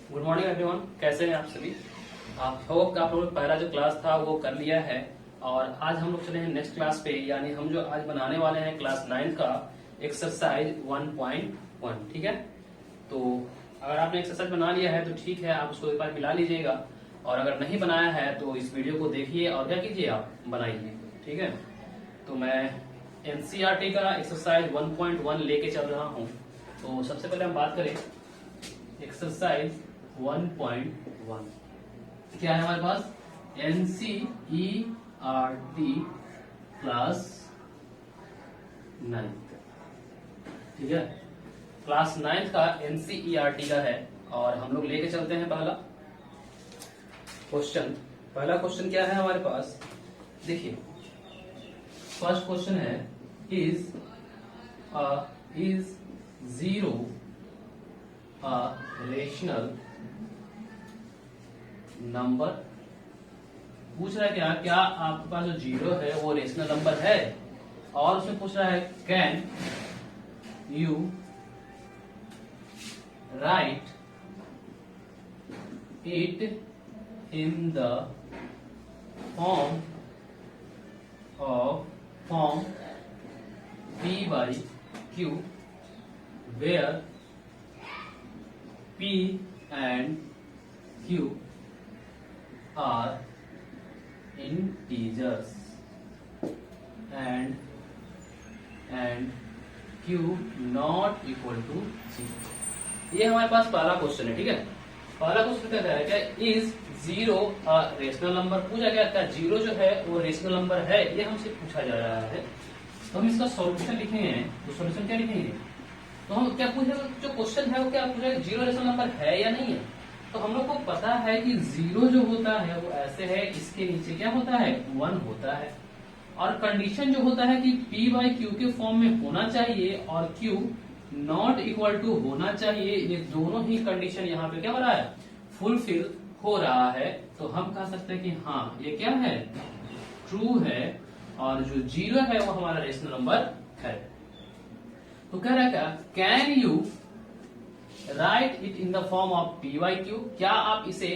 Good morning everyone, कैसे हैं आप सभी। आप होप आप लोगों ने पहला जो क्लास था वो कर लिया है और आज हम लोग चले हैं नेक्स्ट क्लास पे। यानी हम जो आज बनाने वाले हैं क्लास 9 का एक्सरसाइज 1.1। ठीक है, तो अगर आपने एक्सरसाइज बना लिया है तो ठीक है, आप उसको एक बार मिला लीजिएगा और अगर नहीं बनाया है तो इस वीडियो को देखिए और क्या कीजिए, आप बनाइए। ठीक है, तो मैं एनसीईआरटी का एक्सरसाइज 1.1 लेके चल रहा हूँ। तो सबसे पहले हम बात करें एक्सरसाइज 1.1 क्या है हमारे पास। NCERT class 9। ठीक है, क्लास 9 का एनसीईआरटी का है और हम लोग लेके चलते हैं पहला क्वेश्चन। पहला क्वेश्चन क्या है हमारे पास, देखिए फर्स्ट क्वेश्चन है is zero a rational number. पूछ रहा है क्या आपके पास जो जीरो है वो रेशनल नंबर है, और उसमें पूछ रहा है can you write it in the form P by Q where P and Q are integers and Q not equal to 0। ये हमारे पास पहला क्वेश्चन है। ठीक है, पहला क्वेश्चन क्या है, क्या इज जीरो रेशनल नंबर पूछा गया था। जीरो जो है वो रेशनल नंबर है, ये हमसे पूछा जा रहा है। तो हम इसका सॉल्यूशन लिखेंगे, तो सॉल्यूशन क्या लिखेंगे, तो हम क्या पूछ रहे हैं, जो क्वेश्चन है वो क्या पूछ रहे हैं, जीरो रेशनल नंबर है या नहीं है। तो हम लोग को पता है कि जीरो जो होता है वो ऐसे है, इसके नीचे क्या होता है 1 होता है, और कंडीशन जो होता है कि P बाई Q के फॉर्म में होना चाहिए और Q नॉट इक्वल टू होना चाहिए। ये दोनों ही कंडीशन यहाँ पे क्या हो रहा है, फुलफिल हो रहा है। तो हम कह सकते हैं कि हाँ ये क्या है, ट्रू है, और जो जीरो है वो हमारा रेशनल नंबर है। तो कह रहा है क्या, can you write it in the form of P by Q। क्या आप इसे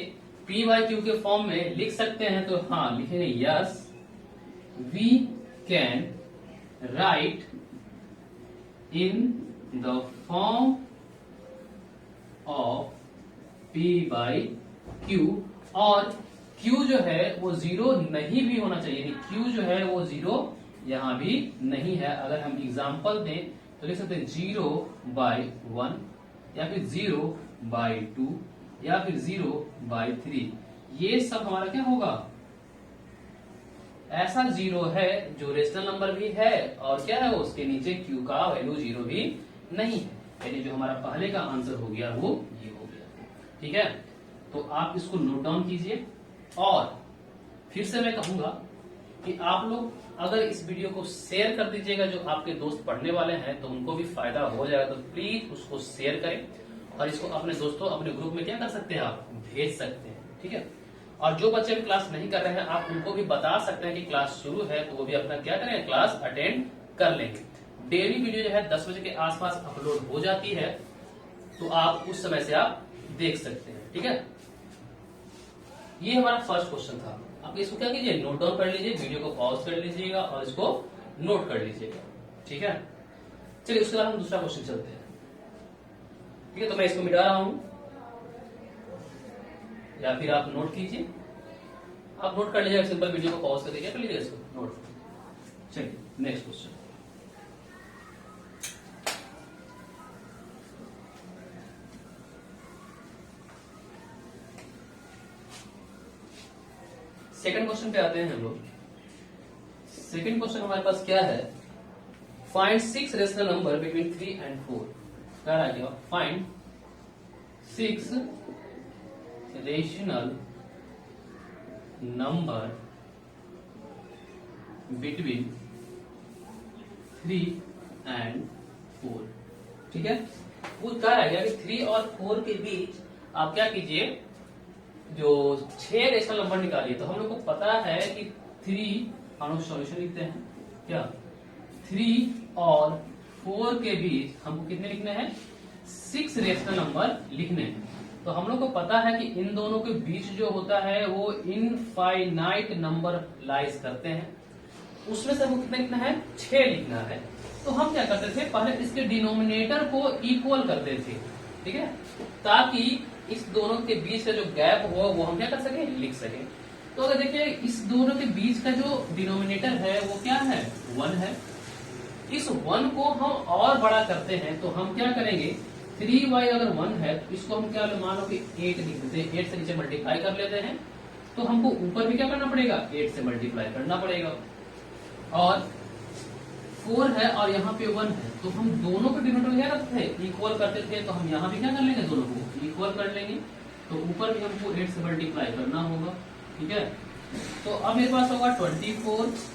P बाई Q के फॉर्म में लिख सकते हैं, तो हाँ लिखेंगे yes we can write in the form of P by Q, और Q जो है वो जीरो नहीं भी होना चाहिए। Q जो है वो जीरो यहां भी नहीं है। अगर हम एग्जांपल दें तो लिख सकते हैं 0/1 या फिर 0/2 या फिर 0/3। ये सब हमारा क्या होगा, ऐसा जीरो है जो रेशनल नंबर भी है और क्या है उसके नीचे Q का वैल्यू जीरो भी नहीं है। यानी जो हमारा पहले का आंसर हो गया वो ये हो गया। ठीक है, तो आप इसको नोट डाउन कीजिए। और फिर से मैं कहूंगा कि आप लोग अगर इस वीडियो को शेयर कर दीजिएगा, जो आपके दोस्त पढ़ने वाले हैं तो उनको भी फायदा हो जाएगा। तो प्लीज उसको शेयर करें और इसको अपने दोस्तों अपने ग्रुप में क्या कर सकते हैं, आप भेज सकते हैं। ठीक है, और जो बच्चे भी क्लास नहीं कर रहे हैं आप उनको भी बता सकते हैं कि क्लास शुरू है, तो वो भी अपना क्या करें, क्लास अटेंड कर लेंगे। डेली वीडियो जो है 10 बजे के आसपास अपलोड हो जाती है, तो आप उस समय से आप देख सकते हैं। ठीक है, ये हमारा फर्स्ट क्वेश्चन था। आप इसको क्या कीजिए, नोट डाउन कर लीजिए, वीडियो को पॉज कर लीजिएगा और इसको नोट कर लीजिएगा। ठीक है, चलिए उसके बाद हम दूसरा क्वेश्चन चलते हैं। ठीक है, तो मैं इसको मिटा रहा हूं या फिर आप नोट कीजिए, आप नोट कर लीजिएगा, सिंपल वीडियो को पॉज कर दीजिए, कर लीजिए इसको नोट। चलिए नेक्स्ट क्वेश्चन। सेकंड क्वेश्चन पे आते हैं हम लोग। सेकंड क्वेश्चन हमारे पास क्या है, find 6 rational number between 3 and 4। क्या रहा क्या, find 6 rational number between 3 and 4। ठीक है, वो कह रहा है कि 3 और 4 के बीच आप क्या कीजिए, जो 6 रेशनल नंबर निकालिए। तो हम लोग को पता है कि 3, हम लोग सॉल्यूशन लिखते हैं क्या, 3 और 4 के बीच हमको कितने लिखने हैं, 6 रेशनल नंबर लिखने हैं। तो हम लोग को पता है कि इन दोनों के बीच जो होता है वो इनफाइनाइट नंबर लाइज करते हैं, उसमें से वो कितना कितना है 6 लिखना है। तो हम क्या करते थे, पहले इसके डिनोमिनेटर को इक्वल करते थे, ठीक है, ताकि इस दोनों के बीच का जो गैप हो वो हम क्या कर सके, लिख सके। तो अगर देखिए इस दोनों के बीच का जो डिनोमिनेटर है वो क्या है 1 है। इस 1 को हम और बड़ा करते हैं तो हम क्या करेंगे, 3y अगर 1 है तो इसको हम क्या मान लो कि 8 लिख देते हैं, 8 से नीचे मल्टीप्लाई कर लेते हैं, तो हमको ऊपर भी क्या करना पड़ेगा 8 से मल्टीप्लाई करना पड़ेगा। और 4 है और यहाँ पे 1 है, तो हम दोनों के डिनोमिनेटर क्या करते थे, इक्वल करते थे, तो हम यहाँ भी क्या कर लेंगे, दोनों को इक्वल कर लेंगे। तो ऊपर भी हमको 8 से मल्टीप्लाई करना होगा, ठीक है। तो अब मेरे पास होगा 24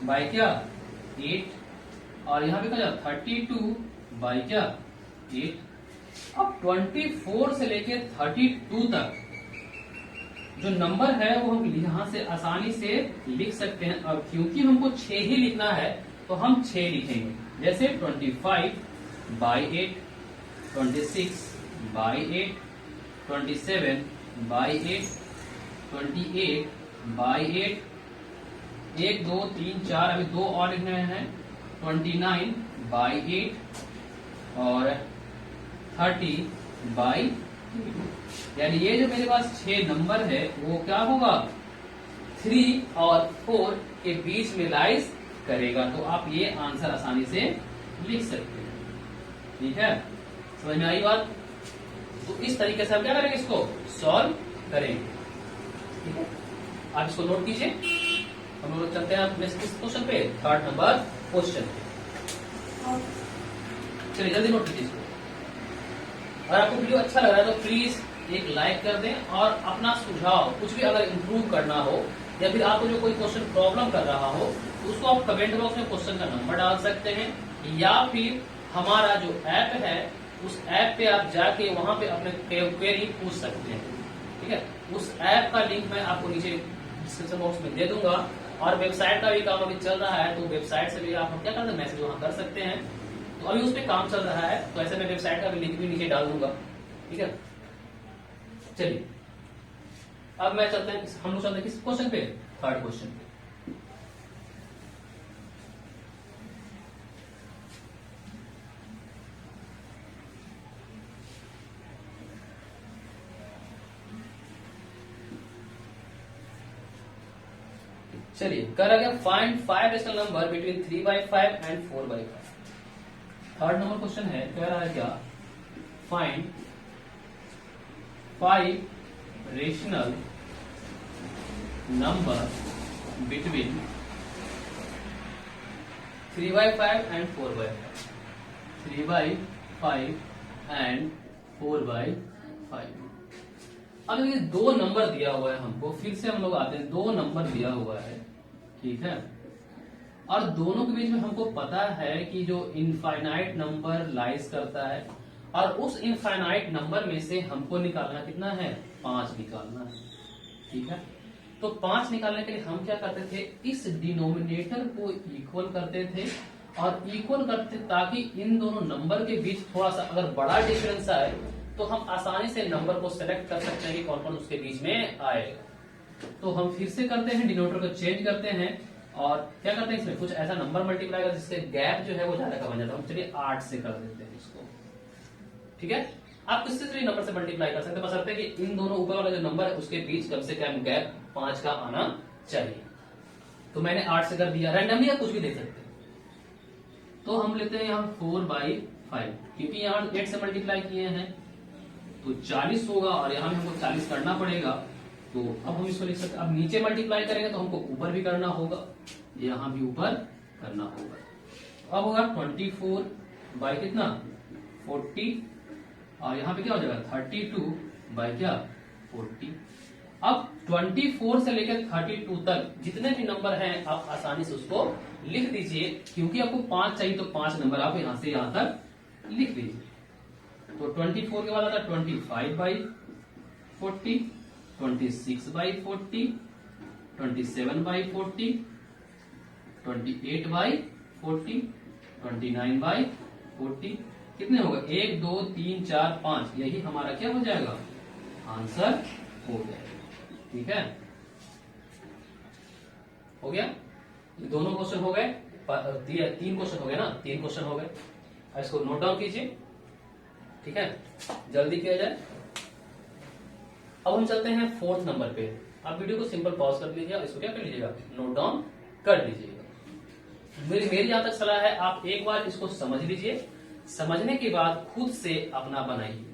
बाई क्या 8 और यहाँ पे क्या 32 बाई क्या 8। अब 24 से लेके 32 तक जो नंबर है वो हम यहां से आसानी से लिख सकते हैं। अब क्योंकि हमको 6 ही लिखना है तो हम 6 लिखेंगे, जैसे 25 बाई 8, 26 बाई 8, 27 बाई 8, 28 बाई 8, 1 2 3 4 अभी 2 और लिखने हैं, 29 बाई 8 और 30 बाई 8। यानी ये जो मेरे पास 6 नंबर है वो क्या होगा 3 और 4 के बीच में लाइज करेगा। तो आप ये आंसर आसानी से लिख सकते हैं, ठीक है, समझ में आई बात। तो इस तरीके से हम क्या करेंगे, इसको सॉल्व करेंगे, ठीक है। आप इसको नोट कीजिए। हम लोग चलते हैं नेक्स्ट क्वेश्चन पे, 3rd नंबर क्वेश्चन। चलिए जल्दी नोट कीजिए इसको। अगर आपको वीडियो अच्छा लग रहा है तो प्लीज एक लाइक कर दें और अपना सुझाव कुछ भी अगर इंप्रूव करना हो या फिर आपको जो कोई क्वेश्चन प्रॉब्लम कर रहा हो तो उसको आप कमेंट बॉक्स में क्वेश्चन का नंबर डाल सकते हैं, या फिर हमारा जो ऐप है उस ऐप पे आप जाके वहां पे अपने क्वेरी पूछ सकते हैं, ठीक है। उस ऐप का लिंक मैं आपको नीचे डिस्क्रिप्शन बॉक्स में दे दूंगा। और वेबसाइट का भी काम अभी चल रहा है, तो वेबसाइट से भी आप क्या करते हैं, मैसेज वहां कर सकते हैं। तो अभी उस पर काम चल रहा है, तो ऐसे मैं वेबसाइट का भी लिंक भी नीचे डाल दूंगा, ठीक है। चलिए अब मैं चलते हैं, हम लोग चलते हैं किस क्वेश्चन पे, 3rd क्वेश्चन पे। चलिए करा गया, find 5 rational number between 3/5 and 4/5। 3rd number question है, कह रहा है क्या, find 5 rational number between 3/5 and 4/5, 3/5 and 4/5। अब ये 2 नंबर दिया हुआ है हमको, फिर से हम लोग आते हैं, 2 नंबर दिया हुआ है, ठीक है, और दोनों के बीच में हमको पता है कि जो इनफाइनाइट नंबर लाइज करता है, और उस इनफाइनाइट नंबर में से हमको निकालना कितना है, 5 निकालना है, ठीक है। तो 5 निकालने के लिए हम क्या करते थे, इस डिनोमिनेटर को इक्वल करते थे, और इक्वल करते ताकि इन दोनों नंबर के बीच थोड़ा सा अगर बड़ा डिफरेंस आए तो हम आसानी से नंबर को सेलेक्ट कर सकते हैं कि कौन कौन उसके बीच में आएगा। तो हम फिर से करते हैं, डिनोमिनेटर को चेंज करते हैं और क्या करते हैं, इसमें कुछ ऐसा नंबर मल्टीप्लाई कर जिससे गैप जो है वो ज्यादा का बन जाता है। चलिए 8 से कर देते हैं इसको, ठीक है। आप किसी से भी नंबर से मल्टीप्लाई कर सकते हैं, बशर्ते कि इन दोनों ऊपर वाला जो नंबर है उसके बीच कम से कम गैप 5 का आना चाहिए। तो मैंने 8 से कर दिया, रैंडमली आप कुछ भी दे सकते हैं। तो हम लेते हैं यहाँ 4/5, क्योंकि यहाँ 8 से मल्टीप्लाई किए हैं तो 40 होगा, और यहाँ भी हमको 40 करना पड़ेगा। तो अब हम इसको लिख सकते हैं, अब नीचे मल्टीप्लाई करेंगे तो हमको ऊपर भी करना होगा, यहाँ भी ऊपर करना होगा। अब होगा 24 बाई कितना 40, और यहाँ पे क्या हो जाएगा 32 बाई क्या 40। अब 24 से लेकर 32 तक जितने भी नंबर हैं आप आसानी से उसको लिख दीजिए, क्योंकि आपको 5 चाहिए तो 5 नंबर आप यहां से यहां तक लिख दीजिए। तो 24 के बाद आता है 25/40, 26/40, 27/40, 28/40, 29/40। कितने होगा 1 2 3 4 5, यही हमारा क्या हो जाएगा आंसर हो जाएगा। ठीक है, हो गया। ये दोनों क्वेश्चन हो गए, 3 क्वेश्चन हो गए ना, 3 क्वेश्चन हो गए। इसको नोट डाउन कीजिए। ठीक है, जल्दी किया जाए। अब हम चलते हैं 4th नंबर पे। आप वीडियो को सिंपल पॉज कर लीजिए, इसको क्या कर लीजिएगा, नोट डाउन कर लीजिएगा। मेरी जहां तक सलाह है, आप एक बार इसको समझ लीजिए, समझने के बाद खुद से अपना बनाइए।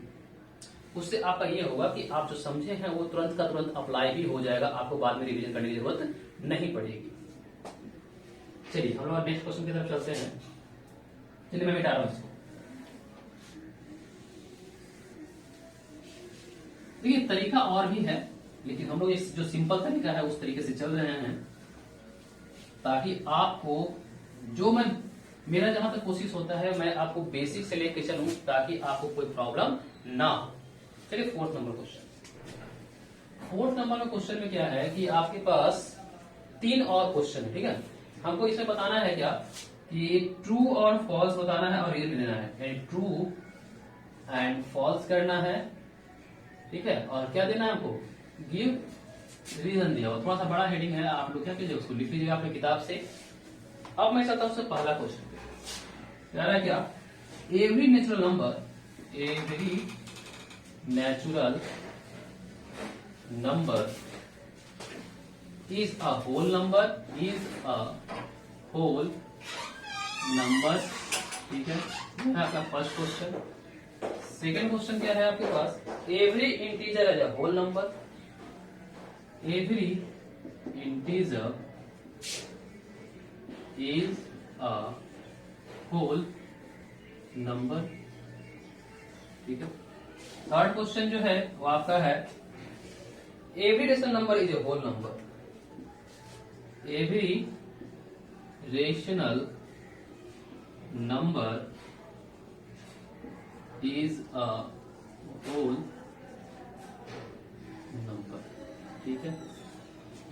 उससे आपका ये होगा कि आप जो समझे हैं वो तुरंत का तुरंत अप्लाई भी हो जाएगा, आपको बाद में रिवीजन करने की जरूरत नहीं पड़ेगी। चलिए हम लोग नेक्स्ट क्वेश्चन की तरफ चलते हैं। चलिए मैं मिटा रहा हूं इसको। देखिए तरीका और भी है, लेकिन हम लोग इस जो सिंपल तरीका है उस तरीके से चल रहे हैं, ताकि आपको जो मेरा जहां तक कोशिश होता है मैं आपको बेसिक से लेके चलूं, ताकि आपको कोई प्रॉब्लम ना हो। चलिए 4th number question. 4th number question में क्या है कि आपके पास 3 और क्वेश्चन है। ठीक है, हमको इसमें बताना है क्या कि ट्रू और फॉल्स बताना है और रीजन देना है, यानी ट्रू एंड फॉल्स करना है। ठीक है, और क्या देना है हमको, गिव रीजन दिया हुआ, थोड़ा सा बड़ा हेडिंग है, आप लोग क्या कीजिए उसको लिख लीजिएगा अपने किताब से। अब मैं चलता हूं उससे पहला क्वेश्चन पे। कह रहा है क्या, every natural number is a whole number, ठीक है, यह है आपका फर्स्ट क्वेश्चन। सेकेंड क्वेश्चन क्या है आपके पास, every integer is a whole number, every integer is a whole number. ठीक है, थर्ड क्वेश्चन जो है वो आपका है, every rational number is a whole number, every rational number is a whole number. ठीक है,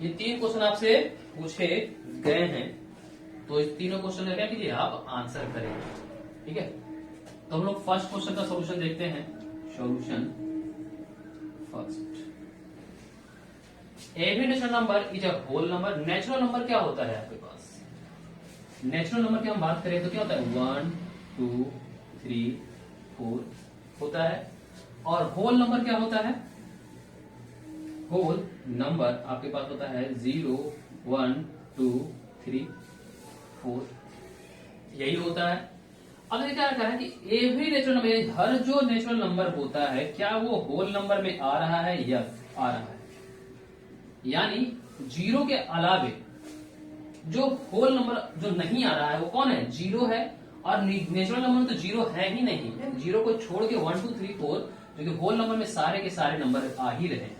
ये 3 क्वेश्चन आपसे पूछे गए हैं, तो इस तीनों क्वेश्चन का क्या कीजिए, आप आंसर करेंगे। ठीक है, तो हम लोग फर्स्ट क्वेश्चन का सॉल्यूशन देखते हैं। Solution first, every natural number is a whole number. Natural number क्या होता है आपके पास, नेचुरल नंबर की हम बात करें तो क्या होता है, 1 2 3 4 होता है। और होल नंबर क्या होता है, होल नंबर आपके पास होता है 0 1 2 3 4, यही होता है। अब ये क्या है कि एवरी नेचुरल नंबर, हर जो नेचुरल नंबर होता है क्या वो होल नंबर में आ रहा है, यस आ रहा है। यानी 0 के अलावे जो होल नंबर जो नहीं आ रहा है वो कौन है, 0 है। और नेचुरल नंबर में तो 0 है ही नहीं, 0 को छोड़ के 1 2 3 4 जो कि होल नंबर में सारे के सारे नंबर आ ही रहे हैं।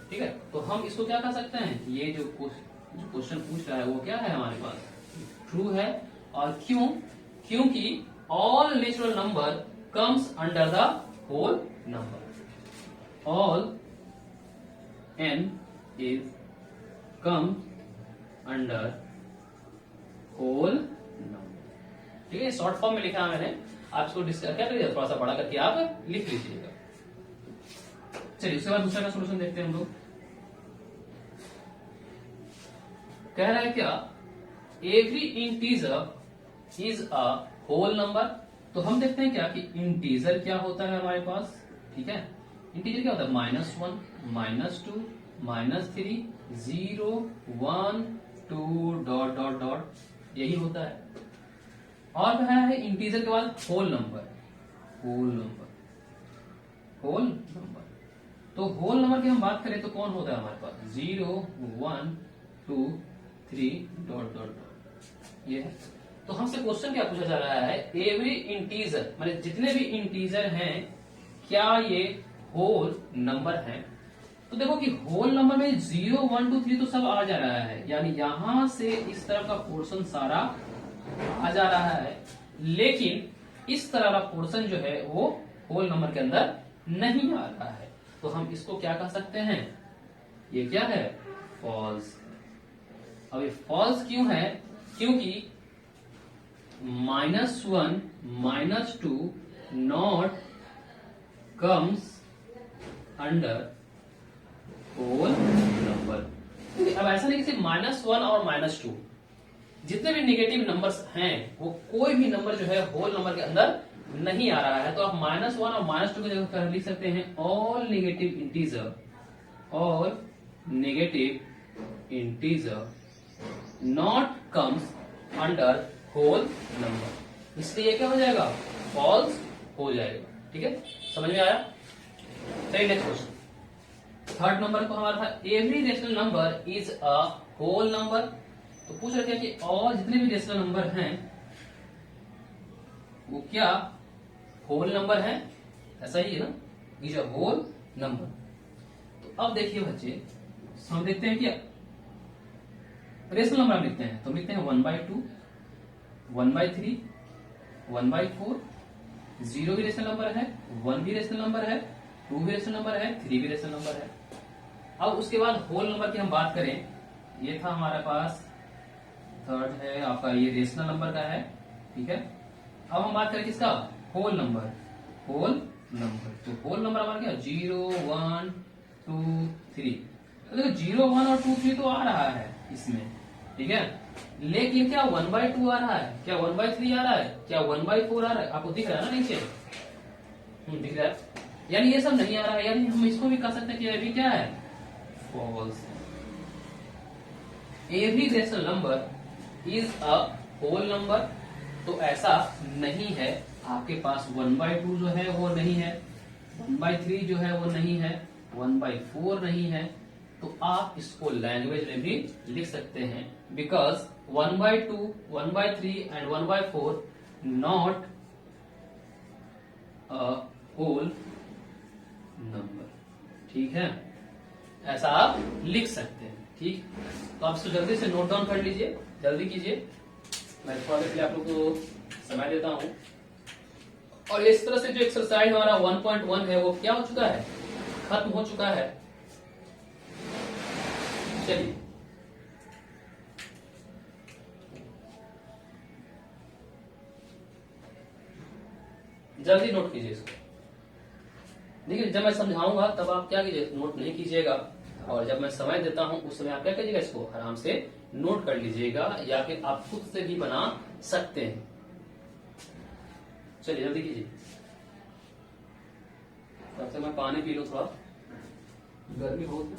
ठीक है, तो हम इसको क्या कह सकते हैं, ये जो क्वेश्चन पूछ रहा है वो क्या है हमारे पास, ट्रू है। और क्यों, क्योंकि all natural number comes under the whole number, all n is come under whole number. ठीक है, शॉर्ट फॉर्म में लिखा है मैंने, आप इसको डिस्कस क्या करिए, थोड़ा सा बड़ा करके आप लिख लीजिएगा। चलिए उसके बाद दूसरा का सोल्यूशन देखते हैं हम लोग। कह रहा है क्या, every integer is a whole number. तो हम देखते हैं क्या कि इंटीजर क्या होता है हमारे पास। ठीक है, इंटीजर क्या होता है, -1 -2 -3 0 1 2 डॉट डॉट डॉट, यही होता है। और क्या है इंटीजर के बाद whole number, whole number, whole number. तो होल नंबर की हम बात करें तो कौन होता है हमारे पास, 0 1 2 3 डॉट डॉट डॉट, ये है। तो हमसे क्वेश्चन क्या पूछा जा रहा है, एवरी इंटीजर मतलब जितने भी इंटीजर हैं क्या ये होल नंबर हैं। तो देखो कि होल नंबर में 0 1 2 3 तो सब आ जा रहा है, यानी यहां से इस तरफ का पोर्शन सारा आ जा रहा है, लेकिन इस तरह का पोर्शन जो है वो होल नंबर के अंदर नहीं आ रहा है। तो हम इसको क्या कह सकते हैं, ये क्या है, फॉल्स। अब ये फॉल्स क्यों है, क्योंकि -1 -2 not comes under whole number. अब ऐसा नहीं कि सिर्फ -1 और -2, जितने भी नेगेटिव नंबर्स हैं वो कोई भी नंबर जो है होल नंबर के अंदर नहीं आ रहा है। तो आप -1 और -2 की जगह लिख सकते हैं all negative integer, all negative integer not comes under whole number. इसलिए क्या हो जाएगा, फॉल्स हो जाएगा। ठीक है, समझ में आया? चलिए नेक्स्ट क्वेश्चन, थर्ड नंबर को हमारा था every rational number is a whole number. तो पूछ रहे थे कि और जितने भी रेशनल नंबर हैं वो क्या होल नंबर है? ऐसा ही है ना, इज अ होल नंबर। तो अब देखिए बच्चे, हम देखते हैं क्या रेशनल नंबर हम लिखते हैं। तो लिखते हैं 1/2, 1/3, 1/4, 0 भी रेशनल नंबर है, 1 भी रेशनल नंबर है, 2 भी रेशनल नंबर है, 3 भी रेशनल नंबर है। अब उसके बाद होल नंबर की हम बात करें, ये था हमारे पास थर्ड है आपका, ये रेशनल नंबर का है। ठीक है, अब हम बात करें किसका, होल नंबर, होल नंबर। तो होल नंबर हमारा क्या, 0, 1, 2, 3। तो देखो 0, 1 और 2, 3 तो आ रहा है इसमें, ठीक है, लेकिन क्या 1/2 आ रहा है, क्या 1/3 आ रहा है, क्या 1/4 आ रहा है? आपको दिख रहा है ना नीचे, दिख रहा है, यानी ये सब नहीं आ रहा है। यानी हम इसको भी कह सकते हैं कि अभी क्या है, फॉल्स है। Every rational number is a whole number. तो ऐसा नहीं है, आपके पास 1/2 जो है वो नहीं है, 1/3 जो है वो नहीं है, 1/4 नहीं है। तो आप इसको लैंग्वेज में भी लिख सकते हैं, because 1/2, 1/3 and 1/4 not a whole number. ठीक है, ऐसा आप लिख सकते हैं। ठीक, तो आप इसको जल्दी से नोट डाउन कर लीजिए, जल्दी कीजिए। मैं थोड़ा देर के लिए आप लोग को समय देता हूं। और इस तरह से जो एक्सरसाइज हमारा 1.1 है वो क्या हो चुका है, खत्म हो चुका है। चलिए जल्दी नोट कीजिए इसको। देखिए जब मैं समझाऊंगा तब आप क्या कीजिए, नोट नहीं कीजिएगा, और जब मैं समय देता हूं उस समय आप क्या कीजिएगा, इसको आराम से नोट कर लीजिएगा, या फिर आप खुद से भी बना सकते हैं। चलिए जल्दी कीजिए। तब तक मैं पानी पी लूं, थोड़ा गर्मी बहुत है।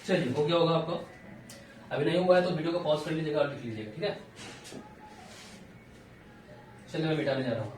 चलिए हो गया होगा आपको, अभी नहीं हुआ है तो वीडियो को पॉज कर लीजिएगा और लिख लीजिएगा। ठीक है, चलिए मैं मिटाने जा रहा हूँ।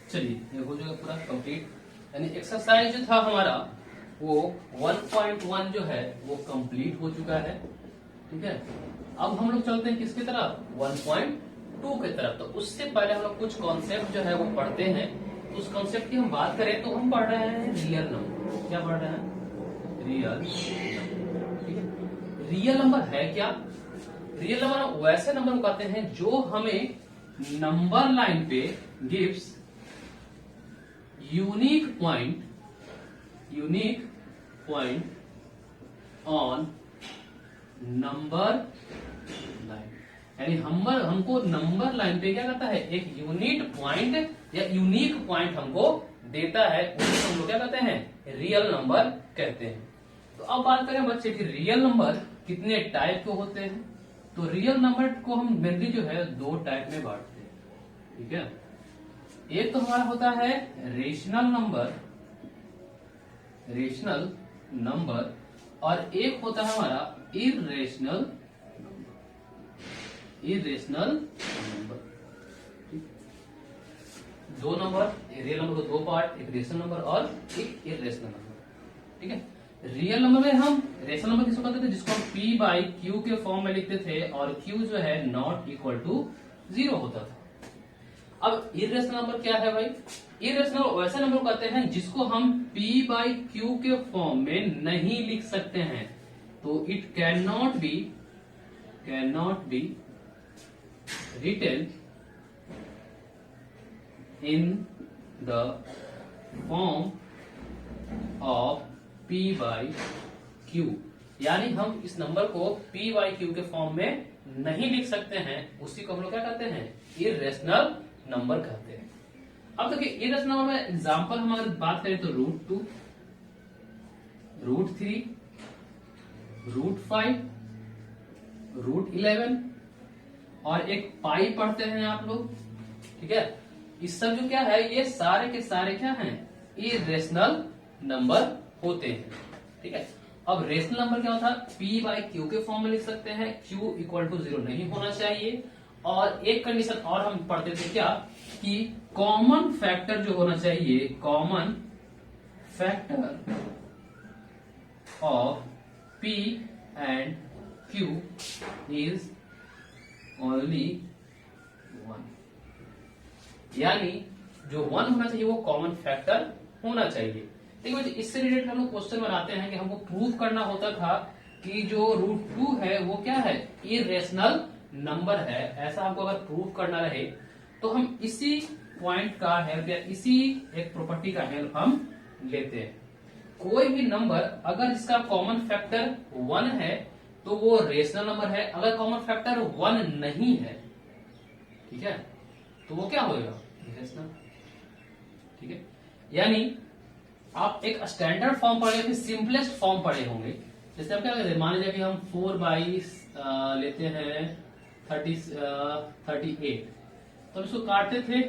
चलिए ये हो जाएगा पूरा कंप्लीट, यानी एक्सरसाइज जो था हमारा वो 1.1 जो है वो कंप्लीट हो चुका है। ठीक है, अब हम लोग चलते हैं किसकी तरफ, 1.2 की तरफ। तो उससे पहले हम लोग कुछ कॉन्सेप्ट जो है वो पढ़ते हैं। तो उस कॉन्सेप्ट की हम बात करें तो हम पढ़ रहे हैं रियल नंबर। क्या पढ़ रहे हैं, रियल नंबर। ठीक है, रियल नंबर है क्या, रियल नंबर वैसे नंबर को कहते हैं जो हमें नंबर लाइन पे gives unique point on number line. यानी हमको नंबर लाइन पे क्या करता है, एक यूनिक पॉइंट या यूनिक पॉइंट हमको देता है, उसको हम लोग क्या कहते हैं, रियल नंबर कहते हैं। तो अब बात करें बच्चे कि रियल नंबर कितने टाइप के होते हैं। तो रियल नंबर को हम मेनली जो है 2 टाइप में बांटते हैं। ठीक है, एक तो हमारा होता है रेशनल नंबर, और एक होता है हमारा इरेशनल नंबर। दो नंबर, रियल नंबर को दो पार्ट, एक रेशनल नंबर और एक इरेशनल नंबर। ठीक है, रियल नंबर में हम रेशनल नंबर किसको कहते थे, जिसको हम p बाई क्यू के फॉर्म में लिखते थे और q जो है नॉट इक्वल टू 0 होता था। अब इरेशनल नंबर क्या है भाई? इरेशनल वैसे नंबर को कहते हैं जिसको हम p बाई क्यू के फॉर्म में नहीं लिख सकते हैं। तो it can not B written in the form of p by q, यानी हम इस नंबर को p by q के फॉर्म में नहीं लिख सकते हैं, उसी को हम लोग क्या कहते हैं? इरेशनल नंबर कहते हैं। अब देखिए इरेशनल नंबर में एग्जांपल हम अगर बात करें तो √2, √3, √5, √11 और एक पाई पढ़ते हैं आप लोग। ठीक है, इस सब जो क्या है, ये सारे के सारे क्या हैं? इरेशनल नंबर होते हैं। ठीक है, अब रेशनल नंबर क्या होता है? p बाई क्यू के फॉर्म में लिख सकते हैं, q इक्वल टू 0 नहीं होना चाहिए। और एक कंडीशन और हम पढ़ते थे क्या, कि कॉमन फैक्टर जो होना चाहिए, common factor of p and q is only 1, यानी जो 1 होना चाहिए वो कॉमन फैक्टर होना चाहिए। देखिए इससे रिलेटेड हम लोग क्वेश्चन बनाते हैं कि हमको प्रूव करना होता था कि जो √2 है वो क्या है? इरेशनल नंबर है। ऐसा हमको अगर प्रूव करना रहे तो हम इसी पॉइंट का हेल्प या इसी एक प्रॉपर्टी का हेल्प हम लेते हैं। कोई भी नंबर अगर इसका कॉमन फैक्टर 1 है तो वो रेशनल नंबर है, अगर कॉमन फैक्टर 1 नहीं है, ठीक है, तो वो क्या होगा? इरेशनल। ठीक है, यानी आप एक स्टैंडर्ड फॉर्म पढ़े फिर सिंपलेस्ट फॉर्म पढ़े होंगे। जैसे हम क्या कहते हैं, मान लीजिए कि हम 4 बाई लेते हैं 38, तो इसको काटते थे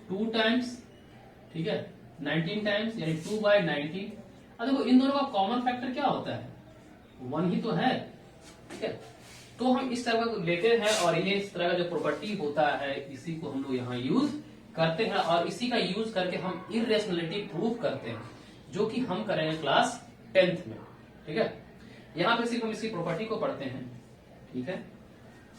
2 टाइम्स, ठीक है, 19 टाइम्स, यानी 2 बाई 19। अब देखो इन दोनों का कॉमन फैक्टर क्या होता है? 1 ही तो है। ठीक है, तो हम इस तरह का लेते हैं और ये इस तरह का जो प्रॉपर्टी होता है इसी को हम लोग यहाँ यूज करते हैं और इसी का यूज करके हम इरेशनलिटी प्रूव करते हैं, जो कि हम करेंगे क्लास 10th में। ठीक है, यहाँ पे सिर्फ हम इसकी प्रॉपर्टी को पढ़ते हैं। ठीक है,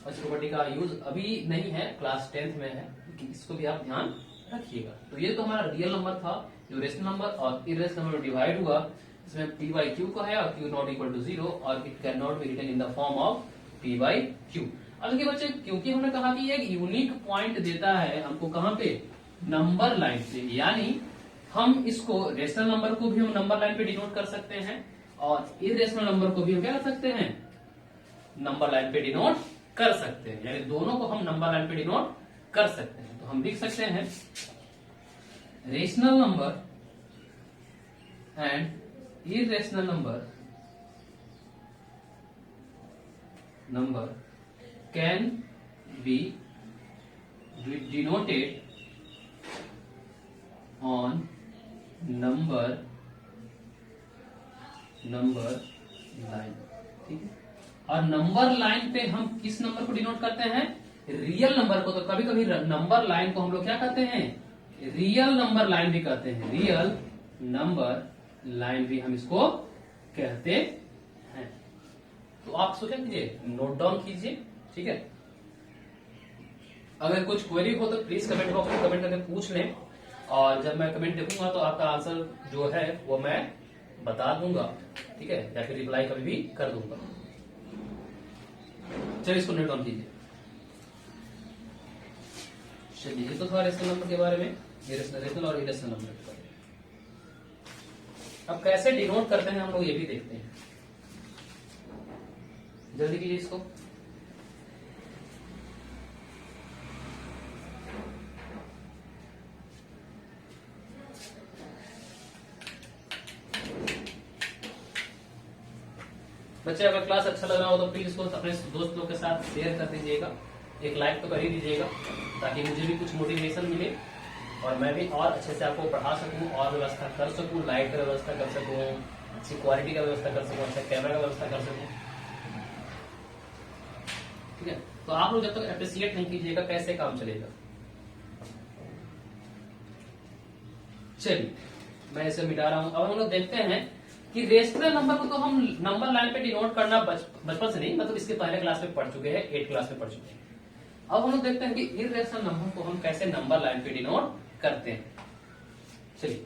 और इस प्रॉपर्टी का यूज अभी नहीं है, क्लास 10th में है, कि इसको भी आप ध्यान रखिएगा। तो ये तो हमारा रियल नंबर था जो रेशनल नंबर और इरेशनल नंबर डिवाइड हुआ, इसमें p बाई क्यू का है और q नॉट इक्वल टू 0 और it can not be written in the form of p by q. अब देखिए बच्चे, क्योंकि हमने कहा कि ये एक यूनिक पॉइंट देता है हमको, कहाँ पे? नंबर लाइन पे, यानी हम इसको रेशनल नंबर को भी हम नंबर लाइन पे डिनोट कर सकते हैं और इरेशनल नंबर को भी हम क्या कर सकते हैं? नंबर लाइन पे डिनोट कर सकते हैं, यानी दोनों को हम नंबर लाइन पे डिनोट कर सकते हैं। तो हम लिख सकते हैं rational number and irrational number can be denoted on number line. ठीक है, और नंबर लाइन पे हम किस नंबर को डिनोट करते हैं? रियल नंबर को। तो कभी कभी नंबर लाइन को हम लोग क्या कहते हैं? रियल नंबर लाइन भी कहते हैं, रियल नंबर लाइन भी हम इसको कहते हैं। तो आप इसको क्या कीजिए? नोट डाउन कीजिए। ठीक है, अगर कुछ क्वेरी हो तो प्लीज कमेंट बॉक्स में कमेंट करके पूछ लें और जब मैं कमेंट देखूंगा तो आपका आंसर जो है वो मैं बता दूंगा। ठीक है, या फिर रिप्लाई कभी भी कर दूंगा। चलिए इसको नोट डाउन कीजिए। चलिए ये तो था रेशनल नंबर के बारे में, रेशनल और इरेशनल नंबर के बारे में। अब कैसे डिनोट करते हैं हम लोग ये भी देखते हैं। जल्दी कीजिए इसको। बच्चे अगर क्लास अच्छा लग रहा हो तो प्लीज इसको अपने दोस्त लोग के साथ शेयर कर दीजिएगा, एक लाइक तो कर ही दीजिएगा, ताकि मुझे भी कुछ मोटिवेशन मिले और मैं भी और अच्छे से आपको पढ़ा सकूं और व्यवस्था कर सकूं, लाइट का व्यवस्था कर सकूं, अच्छी क्वालिटी का व्यवस्था कर सकूं, अच्छा कैमरा का व्यवस्था कर सकूं। ठीक है, तो आप लोग जब तक अप्रिशिएट नहीं कीजिएगा कैसे काम चलेगा। चलिए मैं इसे मिटा रहा हूं। अब हम लोग देखते हैं कि रेशनल नंबर को तो हम नंबर लाइन पे डिनोट करना बचपन से नहीं, मतलब इसके पहले क्लास में पढ़ चुके हैं, 8 क्लास में पढ़ चुके हैं। अब हम लोग देखते हैं कि इर्रेशनल नंबर को हम कैसे नंबर लाइन पे डिनोट करते हैं। चलिए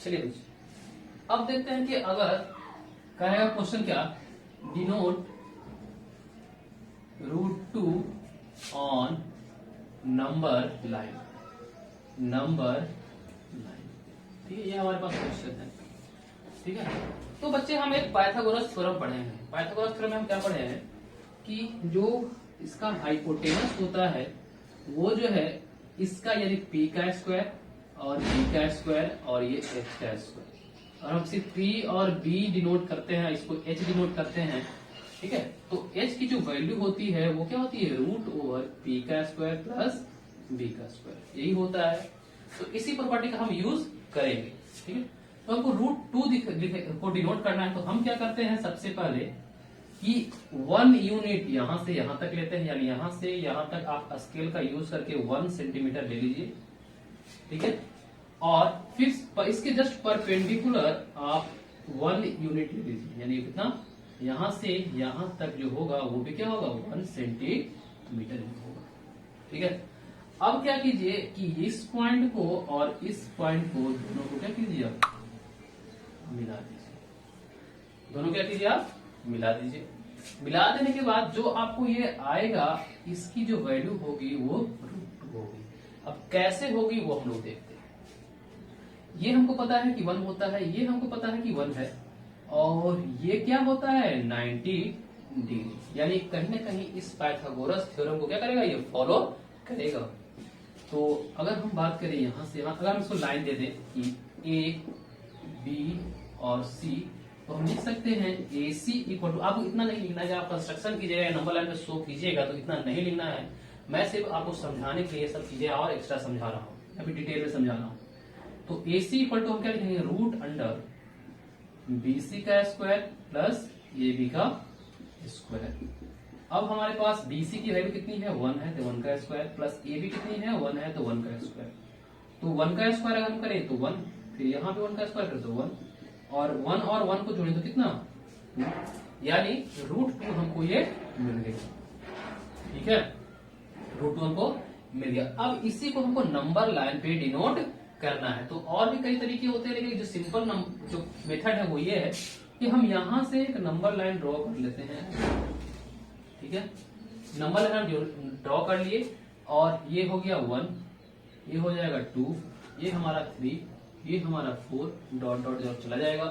चलिए अब देखते हैं कि अगर कहेगा क्वेश्चन क्या, denote √2 on number line, number line, ठीक है, ये हमारे पास क्वेश्चन है। ठीक है, तो बच्चे हम एक पाइथागोरस थ्योरम पढ़े हैं। पाइथागोरस थ्योरम में हम क्या पढ़े हैं कि जो इसका हाइपोटेनस होता है वो जो है इसका यानी p का स्क्वायर और b का स्क्वायर और ये h का स्क्वायर, और हम सिर्फ p और b डिनोट करते हैं, इसको h डिनोट करते हैं। ठीक है, तो h की जो वैल्यू होती है वो क्या होती है, √p का स्क्वायर प्लस b का स्क्वायर, यही होता है। तो इसी प्रॉपर्टी का हम यूज करेंगे। ठीक है, तो हमको √2 को डिनोट करना है, तो हम क्या करते हैं सबसे पहले कि 1 यूनिट यहां से यहां तक लेते हैं, यानी यहां से यहां तक आप स्केल का यूज करके 1 सेंटीमीटर ले लीजिए। ठीक है, और फिर इसके जस्ट परपेंडिकुलर आप 1 यूनिट ले लीजिए, यानी कितना, यहां से यहां तक जो होगा वो भी क्या होगा, 1 सेंटीमीटर होगा। ठीक है, अब क्या कीजिए कि इस पॉइंट को और इस पॉइंट को दोनों को क्या कीजिए आप मिला दीजिए, दोनों क्या कीजिए आप मिला दीजिए। मिला देने के बाद जो आपको ये आएगा इसकी जो वैल्यू होगी वो √2 होगी। अब कैसे होगी वो हम लोग देखते हैं। ये हमको पता है कि 1 होता है, ये हमको पता है कि 1 है, और ये क्या होता है 90 डिग्री, यानी कहीं ना कहीं इस पाइथागोरस थ्योरम को क्या करेगा, ये फॉलो करेगा। तो अगर हम बात करें यहां से यहां, अगर हम इसको लाइन दे दें कि A B और C, तो हम लिख सकते हैं AC इक्वल टू, आपको इतना नहीं लिखना है, जब आप कंस्ट्रक्शन कीजिएगा नंबर लाइन पे शो कीजिएगा तो इतना नहीं लिखना है। मैं सिर्फ आपको समझाने के लिए सब चीजें और एक्स्ट्रा समझा रहा हूँ, अभी डिटेल में समझा रहा हूँ। तो AC इक्वल टू हम क्या लिखेंगे, √BC का स्क्वायर प्लस AB का स्क्वायर। अब हमारे पास BC की वैल्यू कितनी है, 1 है, तो 1 का स्क्वायर, प्लस AB कितनी है, 1 है, तो 1 का स्क्वायर। तो 1 का स्क्वायर अगर हम करें तो 1, फिर यहाँ पे 1 का स्क्वायर करें तो 1, और 1 और 1 को जोड़े तो कितना, 2, यानी √2 हमको ये मिल गया। ठीक है, √2 हमको मिल गया। अब इसी को हमको नंबर लाइन पे डिनोट करना है। तो और भी कई तरीके होते हैं, लेकिन जो सिंपल जो मेथड है वो ये है कि हम यहां से एक नंबर लाइन ड्रॉ कर लेते हैं। ठीक है, नंबर लाइन ड्रॉ कर लिए, और ये हो गया 1, ये हो जाएगा 2, ये हमारा 3, ये हमारा 4, डॉट डॉट डॉट चला जाएगा।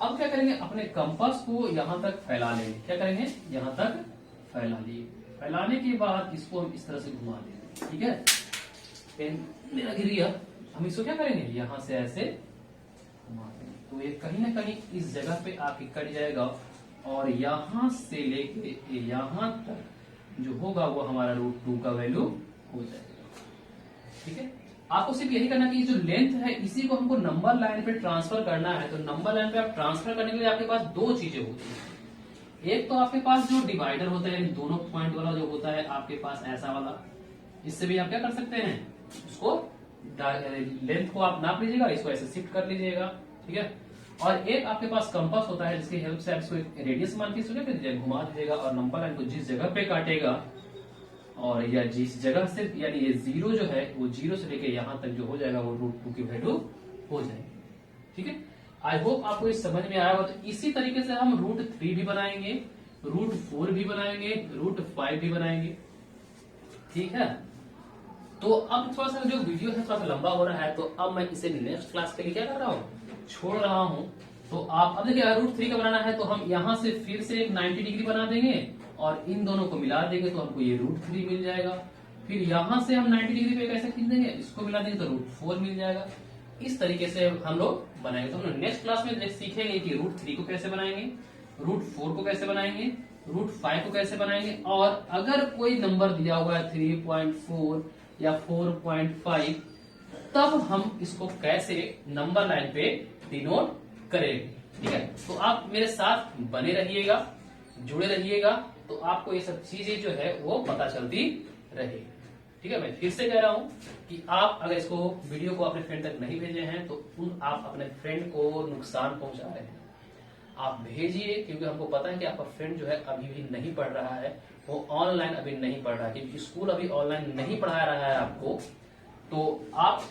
अब क्या करेंगे, अपने कंपास को यहां तक फैला लेंगे। क्या करेंगे, यहां तक फैला लिए, फैलाने के बाद इसको हम इस तरह से घुमा देंगे। ठीक है, पेन मेरा गिर गया, हम इसको क्या करेंगे, यहां से ऐसे घुमा देंगे, तो ये कहीं ना कहीं इस जगह पे आके कट जाएगा, और यहां से लेके यहां तक जो होगा वो हमारा √2 का वैल्यू हो जाएगा। ठीक है, आपको सिर्फ यही करना कि जो लेंथ है इसी को हमको नंबर लाइन पे ट्रांसफर करना है। तो नंबर लाइन पे आप ट्रांसफर करने के लिए आपके पास 2 चीजें होती है। एक तो आपके पास जो डिवाइडर होता है, यानी दोनों पॉइंट वाला जो होता है आपके पास ऐसा वाला, इससे भी आप क्या कर सकते हैं, उसको लेंथ को आप नाप लीजिएगा, इसको ऐसे शिफ्ट कर लीजिएगा। ठीक है, और एक आपके पास कंपास होता है जिसकी हेल्प से आप इसको एक रेडियस मान के घुमा दीजिएगा, और नंबर लाइन को जिस जगह पे काटेगा और या जिस जगह से, यानी ये 0 जो है वो 0 से लेके यहां तक जो हो जाएगा वो √2 की वैल्यू हो जाएगी। ठीक है, आई होप आपको इस समझ में आया होगा। तो इसी तरीके से हम √3 भी बनाएंगे, √4 भी बनाएंगे, √5 भी बनाएंगे। ठीक है, तो अब थोड़ा सा जो वीडियो है थोड़ा सा लंबा हो रहा है, तो अब मैं इसे नेक्स्ट क्लास के लिए क्या कर रहा हूँ, छोड़ रहा हूँ। तो आप अब देखिए √3 का बनाना है, तो हम यहां से फिर से एक 90 डिग्री बना देंगे, और इन दोनों को मिला देंगे तो हमको ये √3 मिल जाएगा। फिर यहां से हम 90 डिग्री पे कैसे खींच देंगे, इसको मिला देंगे तो √4 मिल जाएगा। इस तरीके से हम लोग बनाएंगे। तो हम लोग नेक्स्ट क्लास में सीखेंगे कि √3 को कैसे बनाएंगे, √4 को कैसे बनाएंगे, √5 को कैसे बनाएंगे, और अगर कोई नंबर दिया हुआ है 3.4 या 4.5 तब हम इसको कैसे नंबर लाइन पे डिनोट करेंगे। ठीक है, तो आप मेरे साथ बने रहिएगा, जुड़े रहिएगा, तो आपको ये सब चीजें जो है वो पता चलती रहेगी। ठीक है, मैं फिर से कह रहा हूं कि आप अगर इसको वीडियो को अपने फ्रेंड तक नहीं भेजे हैं तो आप अपने फ्रेंड को नुकसान पहुंचा रहे हैं। आप भेजिए, क्योंकि हमको पता है कि आपका फ्रेंड जो है अभी भी नहीं पढ़ रहा है, वो ऑनलाइन अभी नहीं पढ़ रहा है, क्योंकि स्कूल अभी ऑनलाइन नहीं पढ़ा रहा है आपको। तो आप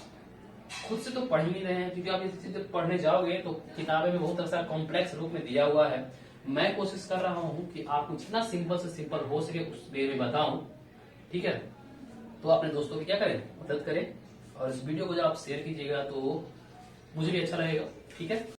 खुद से तो पढ़ ही नहीं रहे हैं, क्योंकि आप इस चीज पढ़ने जाओगे तो किताबें में बहुत सारा कॉम्प्लेक्स रूप में दिया हुआ है। मैं कोशिश कर रहा हूं कि आपको जितना सिंपल से सिंपल हो सके उस वे में बताऊं। ठीक है, तो अपने दोस्तों की क्या करें, मदद करें, और इस वीडियो को जब आप शेयर कीजिएगा तो मुझे भी अच्छा लगेगा। ठीक है।